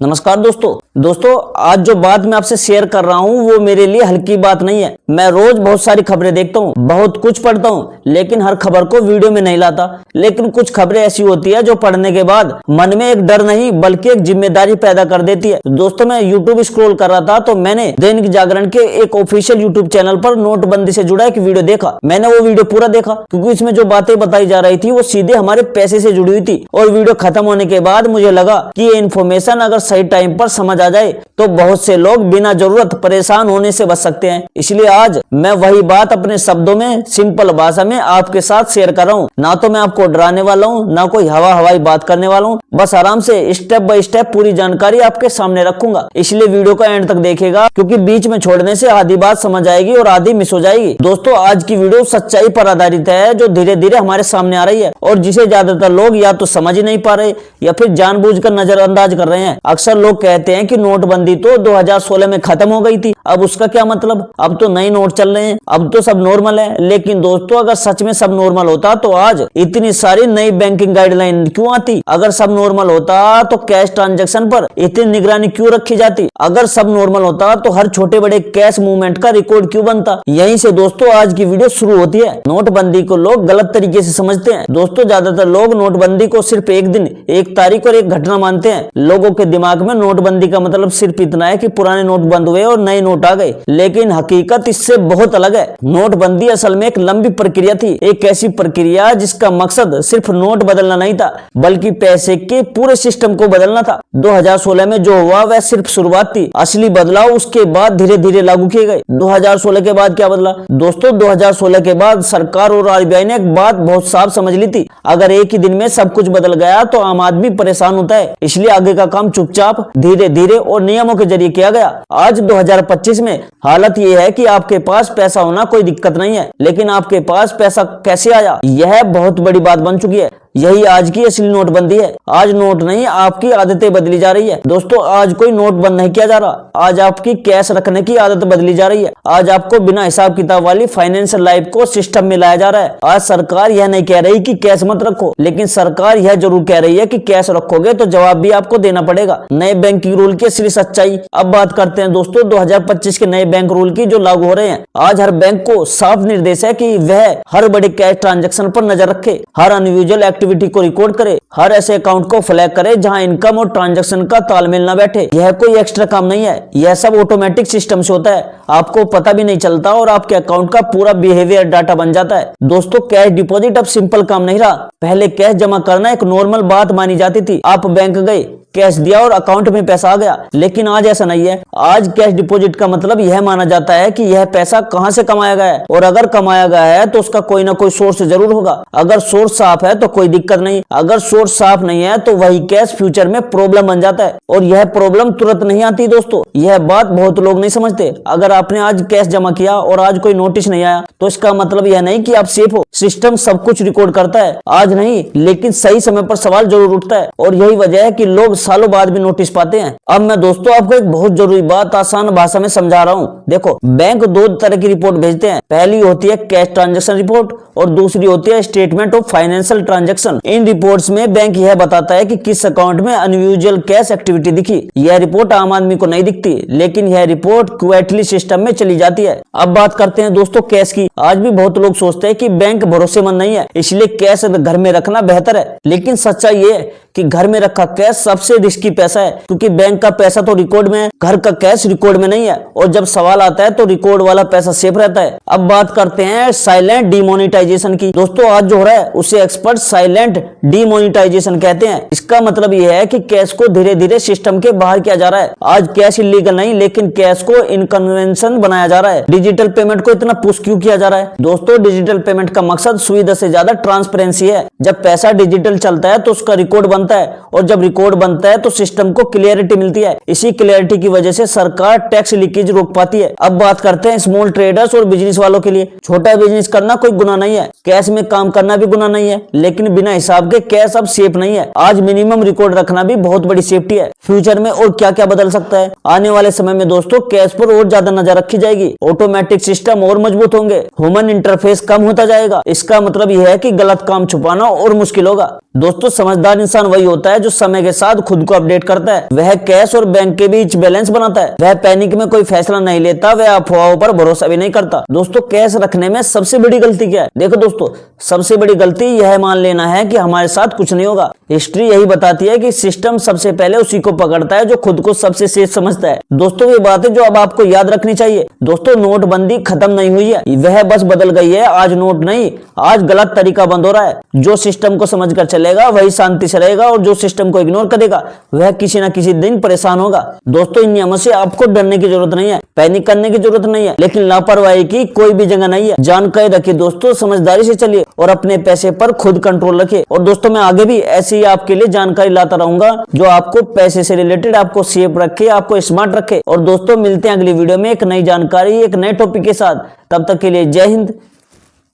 नमस्कार दोस्तों आज जो बात मैं आपसे शेयर कर रहा हूँ वो मेरे लिए हल्की बात नहीं है। मैं रोज बहुत सारी खबरें देखता हूँ, बहुत कुछ पढ़ता हूँ, लेकिन हर खबर को वीडियो में नहीं लाता। लेकिन कुछ खबरें ऐसी होती है जो पढ़ने के बाद मन में एक डर नहीं बल्कि एक जिम्मेदारी पैदा कर देती है। दोस्तों मैं यूट्यूब स्क्रॉल कर रहा था तो मैंने दैनिक जागरण के एक ऑफिशियल यूट्यूब चैनल पर नोटबंदी से जुड़ा एक वीडियो देखा। मैंने वो वीडियो पूरा देखा क्योंकि इसमें जो बातें बताई जा रही थी वो सीधे हमारे पैसे से जुड़ी हुई थी। और वीडियो खत्म होने के बाद मुझे लगा कि ये इन्फॉर्मेशन अगर सही टाइम पर समझ आ जाए तो बहुत से लोग बिना जरूरत परेशान होने से बच सकते हैं। इसलिए आज मैं वही बात अपने शब्दों में सिंपल भाषा में आपके साथ शेयर कर रहा हूँ। ना तो मैं आपको डराने वाला हूँ, ना कोई हवाई बात करने वाला हूँ, बस आराम से स्टेप बाय स्टेप पूरी जानकारी आपके सामने रखूंगा। इसलिए वीडियो को एंड तक देखिएगा क्योंकि बीच में छोड़ने से आधी बात समझ आएगी और आधी मिस हो जाएगी। दोस्तों आज की वीडियो सच्चाई पर आधारित है जो धीरे धीरे हमारे सामने आ रही है और जिसे ज्यादातर लोग या तो समझ ही नहीं पा रहे या फिर जानबूझकर नजरअंदाज कर रहे हैं। अक्सर लोग कहते हैं कि नोटबंदी तो 2016 में खत्म हो गई थी, अब उसका क्या मतलब, अब तो नए नोट चल रहे हैं, अब तो सब नॉर्मल है। लेकिन दोस्तों अगर सच में सब नॉर्मल होता तो आज इतनी सारी नई बैंकिंग गाइडलाइन क्यों आती? अगर सब नॉर्मल होता तो कैश ट्रांजैक्शन पर इतनी निगरानी क्यों रखी जाती? अगर सब नॉर्मल होता तो हर छोटे बड़े कैश मूवमेंट का रिकॉर्ड क्यों बनता? यहीं से दोस्तों आज की वीडियो शुरू होती है। नोटबंदी को लोग गलत तरीके से समझते हैं। दोस्तों ज्यादातर लोग नोटबंदी को सिर्फ एक दिन, एक तारीख और एक घटना मानते हैं। लोगों के दिमाग में नोटबंदी का मतलब सिर्फ इतना है कि पुराने नोट बंद हुए और नए नोट आ गए, लेकिन हकीकत इससे बहुत अलग है। नोटबंदी असल में एक लंबी प्रक्रिया थी, एक ऐसी प्रक्रिया जिसका मकसद सिर्फ नोट बदलना नहीं था बल्कि पैसे के पूरे सिस्टम को बदलना था। 2016 में जो हुआ वह सिर्फ शुरुआत थी, असली बदलाव उसके बाद धीरे धीरे लागू किए गए। 2016 के बाद क्या बदला? दोस्तों 2016 के बाद सरकार और आरबीआई ने एक बात बहुत साफ समझ ली थी, अगर एक ही दिन में सब कुछ बदल गया तो आम आदमी परेशान होता है। इसलिए आगे का काम चुपचाप धीरे धीरे और नियमों के जरिए किया गया। आज 2025 में हालत यह है कि आपके पास पैसा होना कोई दिक्कत नहीं है, लेकिन आपके पास पैसा कैसे आया यह बहुत बड़ी बात बन चुकी है। यही आज की असली नोटबंदी है। आज नोट नहीं आपकी आदतें बदली जा रही है। दोस्तों आज कोई नोट बंद नहीं किया जा रहा, आज आपकी कैश रखने की आदत बदली जा रही है। आज आपको बिना हिसाब किताब वाली फाइनेंशियल लाइफ को सिस्टम में लाया जा रहा है। आज सरकार यह नहीं कह रही कि कैश मत रखो, लेकिन सरकार यह जरूर कह रही है कि कैश रखोगे तो जवाब भी आपको देना पड़ेगा। नए बैंकिंग रूल की असली सच्चाई। अब बात करते हैं दोस्तों 2025 के नए बैंक रूल की जो लागू हो रहे हैं। आज हर बैंक को साफ निर्देश है कि वह हर बड़े कैश ट्रांजैक्शन पर नजर रखे, हर अनयूजुअल एक्टिविटी को रिकॉर्ड करे, हर ऐसे अकाउंट को फ्लैग करे जहां इनकम और ट्रांजैक्शन का तालमेल न बैठे। यह कोई एक्स्ट्रा काम नहीं है, यह सब ऑटोमेटिक सिस्टम से होता है, आपको पता भी नहीं चलता और आपके अकाउंट का पूरा बिहेवियर डाटा बन जाता है। दोस्तों कैश डिपॉजिट अब सिंपल काम नहीं रहा। पहले कैश जमा करना एक नॉर्मल बात मानी जाती थी। आप बैंक गए, कैश दिया और अकाउंट में पैसा आ गया, लेकिन आज ऐसा नहीं है। आज कैश डिपॉजिट का मतलब यह माना जाता है कि यह पैसा कहां से कमाया गया है, और अगर कमाया गया है तो उसका कोई ना कोई सोर्स जरूर होगा। अगर सोर्स साफ है तो कोई दिक्कत नहीं, अगर सोर्स साफ नहीं है तो वही कैश फ्यूचर में प्रॉब्लम बन जाता है। और यह प्रॉब्लम तुरंत नहीं आती दोस्तों, यह बात बहुत लोग नहीं समझते। अगर आपने आज कैश जमा किया और आज कोई नोटिस नहीं आया तो इसका मतलब यह नहीं कि आप सेफ हो। सिस्टम सब कुछ रिकॉर्ड करता है, आज नहीं लेकिन सही समय पर सवाल जरूर उठता है, और यही वजह है कि लोग सालों बाद भी नोटिस पाते हैं। अब मैं दोस्तों आपको एक बहुत जरूरी बात आसान भाषा में समझा रहा हूँ। देखो बैंक दो तरह की रिपोर्ट भेजते हैं, पहली होती है कैश ट्रांजैक्शन रिपोर्ट और दूसरी होती है statement of financial transaction. In reports में बैंक यह बताता है कि किस अकाउंट में अनयूजुअल कैश एक्टिविटी दिखी। यह रिपोर्ट आम आदमी को नहीं दिखती, लेकिन यह रिपोर्ट क्वाइटली सिस्टम में चली जाती है। अब बात करते हैं दोस्तों कैश की। आज भी बहुत लोग सोचते हैं कि बैंक भरोसेमंद नहीं है, इसलिए कैश घर में रखना बेहतर है, लेकिन सच्चाई ये है कि घर में रखा कैश सबसे रिस्की पैसा है, क्योंकि बैंक का पैसा तो रिकॉर्ड में है, घर का कैश रिकॉर्ड में नहीं है, और जब सवाल आता है तो रिकॉर्ड वाला पैसा सेफ रहता है। अब बात करते हैं साइलेंट डीमोनेटाइजेशन की। दोस्तों आज जो हो रहा है उसे एक्सपर्ट साइलेंट डीमोनेटाइजेशन कहते हैं। इसका मतलब यह है कि कैश को धीरे धीरे सिस्टम के बाहर किया जा रहा है। आज कैश इलीगल नहीं, लेकिन कैश को इनकन्वेंशन बनाया जा रहा है। डिजिटल पेमेंट को इतना पुश क्यों किया जा रहा है? दोस्तों डिजिटल पेमेंट का मकसद सुविधा से ज्यादा ट्रांसपेरेंसी है। जब पैसा डिजिटल चलता है तो उसका रिकॉर्ड बनता है, और जब रिकॉर्ड बनता है तो सिस्टम को क्लियरिटी मिलती है। इसी क्लियरिटी की वजह से सरकार टैक्स लीकेज रोक पाती है। अब बात करते हैं स्मॉल ट्रेडर्स और बिजनेस वालों के लिए। छोटा बिजनेस करना कोई गुनाह नहीं है, कैश में काम करना भी गुनाह नहीं है, लेकिन बिना हिसाब के कैश अब सेफ नहीं है। आज मिनिमम रिकॉर्ड रखना भी बहुत बड़ी सेफ्टी है। फ्यूचर में और क्या क्या बदल सकता है? आने वाले समय में दोस्तों कैश पर और ज्यादा नजर रखी जाएगी, ऑटोमेटिक सिस्टम और मजबूत होंगे, ह्यूमन इंटरफेस कम होता जाएगा। इसका मतलब यह है कि गलत काम छुपाना और मुश्किल होगा। दोस्तों समझदार इंसान वही होता है जो समय के साथ खुद को अपडेट करता है, वह कैश और बैंक के बीच बैलेंस बनाता है, वह पैनिक में कोई फैसला नहीं लेता, वह अफवाहों पर भरोसा भी नहीं करता। दोस्तों कैश रखने में सबसे बड़ी गलती क्या है? देखो दोस्तों, सबसे बड़ी गलती यह मान लेना है कि हमारे साथ कुछ नहीं होगा। हिस्ट्री यही बताती है कि सिस्टम सबसे पहले उसी को पकड़ता है जो खुद को सबसे सेफ समझता है। दोस्तों ये बात है जो अब आपको याद रखनी चाहिए। दोस्तों नोटबंदी खत्म नहीं हुई है, वह बस बदल गई है। आज नोट नहीं, आज गलत तरीका बंद हो रहा है। जो सिस्टम को समझकर चलेगा वही शांति से रहेगा और जो सिस्टम को इग्नोर करेगा वह किसी न किसी दिन परेशान होगा। दोस्तों इन नियमों से आपको डरने की जरूरत नहीं है, पैनिक करने की जरूरत नहीं है, लेकिन लापरवाही की कोई भी जगह नहीं है। जानकारी रखिए दोस्तों, समझदारी से चलिए और अपने पैसे पर खुद कंट्रोल रखिए। और दोस्तों मैं आगे भी ऐसे ही आपके लिए जानकारी लाता रहूंगा जो आपको पैसे से रिलेटेड आपको सेफ रखे, आपको स्मार्ट रखे। और दोस्तों मिलते हैं अगली वीडियो में एक नई जानकारी, एक नए टॉपिक के साथ। तब तक के लिए जय हिंद,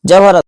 जय भारत।